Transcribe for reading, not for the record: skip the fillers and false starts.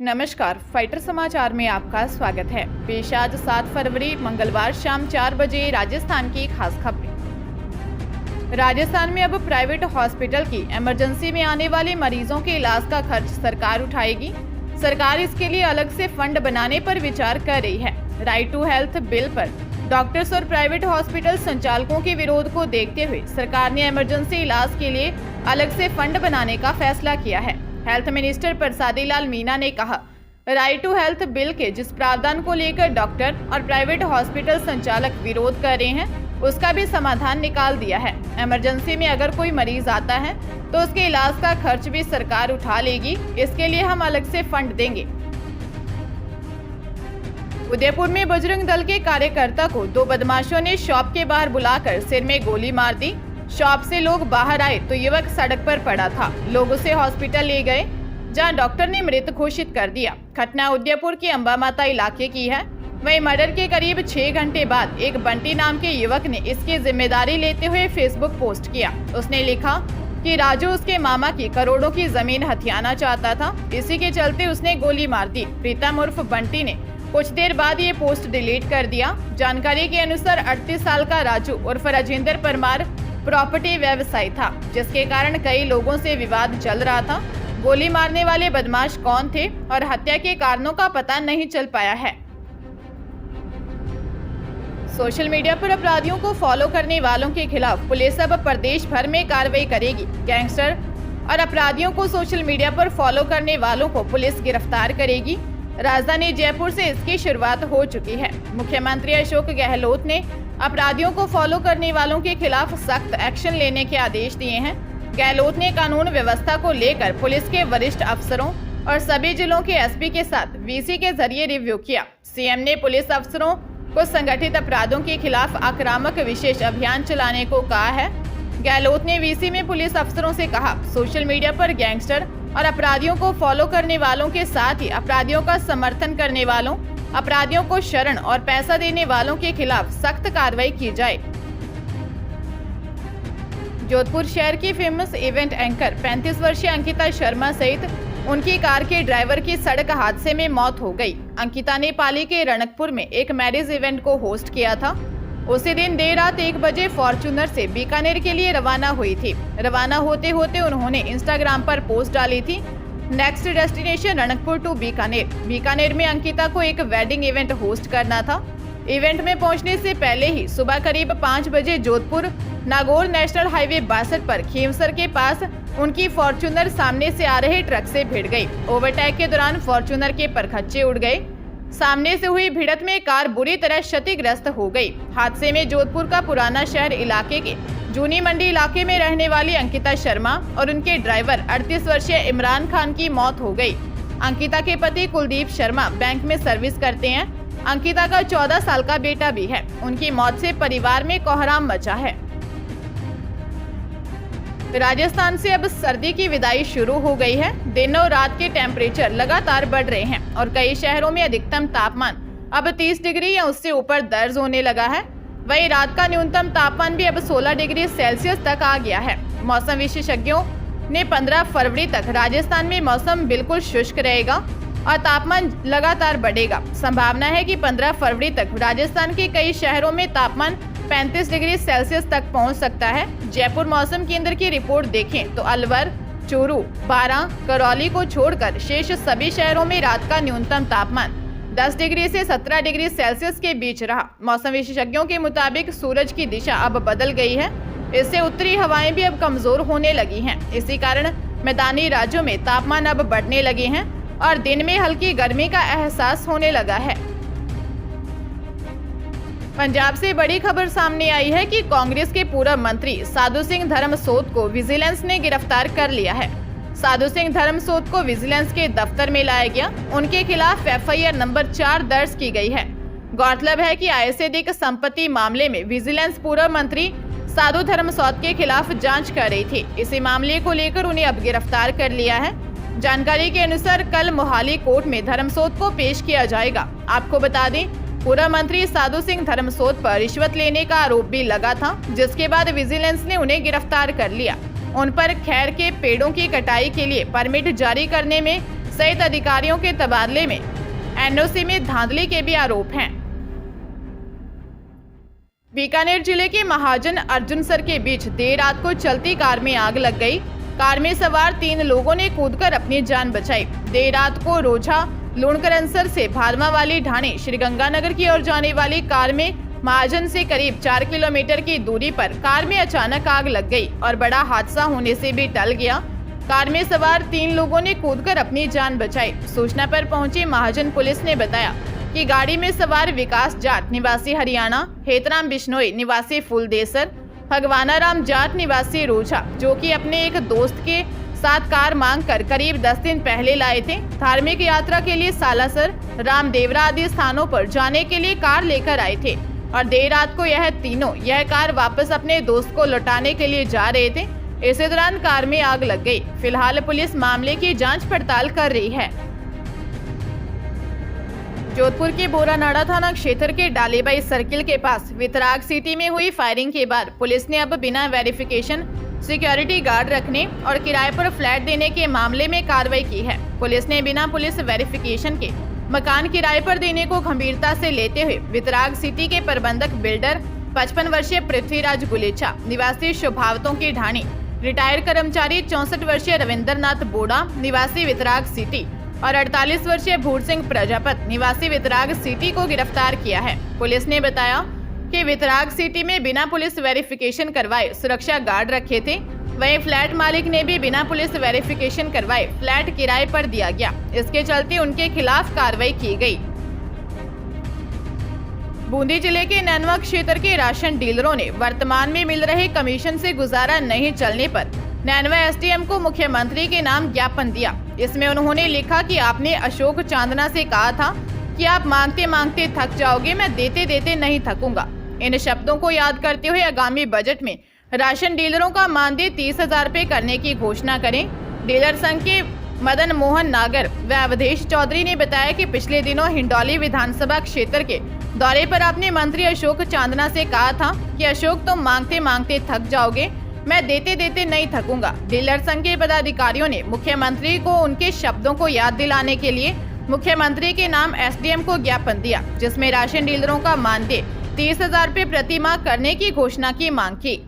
नमस्कार, फाइटर समाचार में आपका स्वागत है। पेश आज 7 फरवरी मंगलवार शाम 4 बजे राजस्थान की खास खबरें। राजस्थान में अब प्राइवेट हॉस्पिटल की इमरजेंसी में आने वाले मरीजों के इलाज का खर्च सरकार उठाएगी। सरकार इसके लिए अलग से फंड बनाने पर विचार कर रही है। राइट टू हेल्थ बिल पर डॉक्टर्स और प्राइवेट हॉस्पिटल संचालकों के विरोध को देखते हुए सरकार ने इमरजेंसी इलाज के लिए अलग से फंड बनाने का फैसला किया है। हेल्थ मिनिस्टर प्रसादी लाल मीना ने कहा, राइट टू हेल्थ बिल के जिस प्रावधान को लेकर डॉक्टर और प्राइवेट हॉस्पिटल संचालक विरोध कर रहे हैं, उसका भी समाधान निकाल दिया है। इमरजेंसी में अगर कोई मरीज आता है तो उसके इलाज का खर्च भी सरकार उठा लेगी। इसके लिए हम अलग से फंड देंगे। उदयपुर में बजरंग दल के कार्यकर्ता को 2 बदमाशों ने शॉप के बाहर बुलाकर सिर में गोली मार दी। शॉप से लोग बाहर आए तो युवक सड़क पर पड़ा था। लोग उसे हॉस्पिटल ले गए, जहां डॉक्टर ने मृत घोषित कर दिया। घटना उदयपुर के अंबा माता इलाके की है। वहीं मर्डर के करीब 6 घंटे बाद एक बंटी नाम के युवक ने इसकी जिम्मेदारी लेते हुए फेसबुक पोस्ट किया। उसने लिखा कि राजू उसके मामा की करोड़ों की जमीन हथियाना चाहता था, इसी के चलते उसने गोली मार दी। प्रीतम उर्फ बंटी ने कुछ देर बाद ये पोस्ट डिलीट कर दिया। जानकारी के अनुसार 38 साल का राजू उर्फ राजेंद्र परमार प्रॉपर्टी व्यवसायी था, जिसके कारण कई लोगों से विवाद चल रहा था। गोली मारने वाले बदमाश कौन थे और हत्या के कारणों का पता नहीं चल पाया है। सोशल मीडिया पर अपराधियों को फॉलो करने वालों के खिलाफ पुलिस अब प्रदेश भर में कार्रवाई करेगी। गैंगस्टर और अपराधियों को सोशल मीडिया पर फॉलो करने वालों को पुलिस गिरफ्तार करेगी। राजधानी जयपुर से इसकी शुरुआत हो चुकी है। मुख्यमंत्री अशोक गहलोत ने अपराधियों को फॉलो करने वालों के खिलाफ सख्त एक्शन लेने के आदेश दिए हैं। गहलोत ने कानून व्यवस्था को लेकर पुलिस के वरिष्ठ अफसरों और सभी जिलों के एसपी के साथ वीसी के जरिए रिव्यू किया। सीएम ने पुलिस अफसरों को संगठित अपराधों के खिलाफ आक्रामक विशेष अभियान चलाने को कहा है। गहलोत ने वीसी में पुलिस अफसरों से कहा, सोशल मीडिया पर गैंगस्टर और अपराधियों को फॉलो करने वालों के साथ ही अपराधियों का समर्थन करने वालों, अपराधियों को शरण और पैसा देने वालों के खिलाफ सख्त कार्रवाई की जाए। जोधपुर शहर की फेमस इवेंट एंकर 35 वर्षीय अंकिता शर्मा सहित उनकी कार के ड्राइवर की सड़क हादसे में मौत हो गई। अंकिता ने पाली के रणकपुर में एक मैरिज इवेंट को होस्ट किया था। उसी दिन देर रात 1 बजे फॉर्च्यूनर से बीकानेर के लिए रवाना हुई थी। रवाना होते होते उन्होंने इंस्टाग्राम पर पोस्ट डाली थी, next destination Ranakpur to Bikaner. Bikaner में अंकिता को एक वेडिंग इवेंट होस्ट करना था। इवेंट में पहुंचने से पहले ही सुबह करीब 5 बजे जोधपुर नागौर नेशनल हाईवे 62 पर खीमसर के पास उनकी फॉर्च्यूनर सामने से आ रहे ट्रक से भिड़ गई। ओवरटेक के दौरान फॉर्च्यूनर के परखच्चे उड़ गए। सामने से हुई भिड़ंत में कार बुरी तरह क्षतिग्रस्त हो गई। हादसे में जोधपुर का पुराना शहर इलाके के जूनी मंडी इलाके में रहने वाली अंकिता शर्मा और उनके ड्राइवर 38 वर्षीय इमरान खान की मौत हो गई। अंकिता के पति कुलदीप शर्मा बैंक में सर्विस करते हैं। अंकिता का 14 साल का बेटा भी है। उनकी मौत से परिवार में कोहराम मचा है। राजस्थान से अब सर्दी की विदाई शुरू हो गई है। दिन और रात के टेम्परेचर लगातार बढ़ रहे हैं और कई शहरों में अधिकतम तापमान अब 30 डिग्री या उससे ऊपर दर्ज होने लगा है। वहीं रात का न्यूनतम तापमान भी अब 16 डिग्री सेल्सियस तक आ गया है। मौसम विशेषज्ञों ने 15 फरवरी तक राजस्थान में मौसम बिल्कुल शुष्क रहेगा और तापमान लगातार बढ़ेगा। संभावना है कि 15 फरवरी तक राजस्थान के कई शहरों में तापमान 35 डिग्री सेल्सियस तक पहुंच सकता है। जयपुर मौसम केंद्र की रिपोर्ट देखें तो अलवर, चूरू, बारां, करौली को छोड़कर शेष सभी शहरों में रात का न्यूनतम तापमान 10 डिग्री से 17 डिग्री सेल्सियस के बीच रहा। मौसम विशेषज्ञों के मुताबिक सूरज की दिशा अब बदल गई है। इससे उत्तरी हवाएं भी अब कमजोर होने लगी हैं। इसी कारण मैदानी राज्यों में तापमान अब बढ़ने लगे हैं और दिन में हल्की गर्मी का एहसास होने लगा है। पंजाब से बड़ी खबर सामने आई है कि कांग्रेस के पूर्व मंत्री साधु सिंह धर्मसोत को विजिलेंस ने गिरफ्तार कर लिया है। साधु सिंह धर्मसोत को विजिलेंस के दफ्तर में लाया गया। उनके खिलाफ एफआईआर नंबर 4 दर्ज की गई है। गौरतलब है कि आय से अधिक संपत्ति मामले में विजिलेंस पूर्व मंत्री साधु धर्मसोत के खिलाफ जांच कर रही थी। इसी मामले को लेकर उन्हें अब गिरफ्तार कर लिया है। जानकारी के अनुसार कल मोहाली कोर्ट में धर्मसोत को पेश किया जाएगा। आपको बता दें, पूर्व मंत्री साधु सिंह धर्मसोत पर रिश्वत लेने का आरोप भी लगा था, जिसके बाद विजिलेंस ने उन्हें गिरफ्तार कर लिया। उन पर खैर के पेड़ों की कटाई के लिए परमिट जारी करने में सहित अधिकारियों के तबादले में एनओसी में धांधली के भी आरोप हैं। बीकानेर जिले के महाजन अर्जुनसर के बीच देर रात को चलती कार में आग लग गई। कार में सवार 3 लोगों ने कूदकर अपनी जान बचाई। देर रात को रोझा लूणकरनसर से भारमा वाली ढाणी श्रीगंगानगर की ओर जाने वाली कार में महाजन से करीब 4 किलोमीटर की दूरी पर कार में अचानक आग लग गई और बड़ा हादसा होने से भी टल गया। कार में सवार 3 लोगों ने कूदकर अपनी जान बचाई। सूचना पर पहुंची महाजन पुलिस ने बताया कि गाड़ी में सवार विकास जाट निवासी हरियाणा, हेतराम बिश्नोई निवासी फूलदेसर, भगवाना राम जाट निवासी रोझा, जो कि अपने एक दोस्त के साथ कार मांग कर करीब 10 दिन पहले लाए थे। धार्मिक यात्रा के लिए सालासर, रामदेवरा आदि स्थानों पर जाने के लिए कार लेकर आए थे और देर रात को यह तीनों यह कार वापस अपने दोस्त को लौटाने के लिए जा रहे थे। इसी दौरान कार में आग लग गई। फिलहाल पुलिस मामले की जांच पड़ताल कर रही है। जोधपुर के बोरानाड़ा थाना क्षेत्र के डालेबाई सर्किल के पास वितराग सिटी में हुई फायरिंग के बाद पुलिस ने अब बिना वेरिफिकेशन सिक्योरिटी गार्ड रखने और किराए पर फ्लैट देने के मामले में कार्रवाई की है। पुलिस ने बिना पुलिस वेरिफिकेशन के मकान किराए पर देने को गंभीरता से लेते हुए वितराग सिटी के प्रबंधक बिल्डर 55 वर्षीय पृथ्वीराज गुलेचा निवासी शुभावतों की ढाणी, रिटायर्ड कर्मचारी 64 वर्षीय रविंद्रनाथ बोड़ा निवासी वितराग सिटी और 48 वर्षीय भूर सिंह प्रजापत निवासी वितराग सिटी को गिरफ्तार किया है। पुलिस ने बताया कि वितराग सिटी में बिना पुलिस वेरिफिकेशन करवाए सुरक्षा गार्ड रखे थे। वहीं फ्लैट मालिक ने भी बिना पुलिस वेरिफिकेशन करवाए फ्लैट किराए पर दिया गया। इसके चलते उनके खिलाफ कार्रवाई की गई। बूंदी जिले के नैनवा क्षेत्र के राशन डीलरों ने वर्तमान में मिल रहे कमीशन से गुजारा नहीं चलने पर नैनवा एसडीएम को मुख्यमंत्री के नाम ज्ञापन दिया। इसमें उन्होंने लिखा कि आपने अशोक चांदना से कहा था कि आप मांगते मांगते थक जाओगे, मैं देते देते नहीं थकूंगा। इन शब्दों को याद करते हुए आगामी बजट में राशन डीलरों का मानदेय 30,000 रुपए करने की घोषणा करें। डीलर संघ के मदन मोहन नागर व अवधेश चौधरी ने बताया कि पिछले दिनों हिंडौली विधानसभा क्षेत्र के दौरे पर आपने मंत्री अशोक चांदना से कहा था कि अशोक तुम मांगते मांगते थक जाओगे, मैं देते देते नहीं थकूंगा। डीलर संघ के पदाधिकारियों ने मुख्यमंत्री को उनके शब्दों को याद दिलाने के लिए मुख्यमंत्री के नाम एसडीएम को ज्ञापन दिया, जिसमें राशन डीलरों का मानदेय 30,000 रुपए प्रति माह करने की घोषणा की मांग की।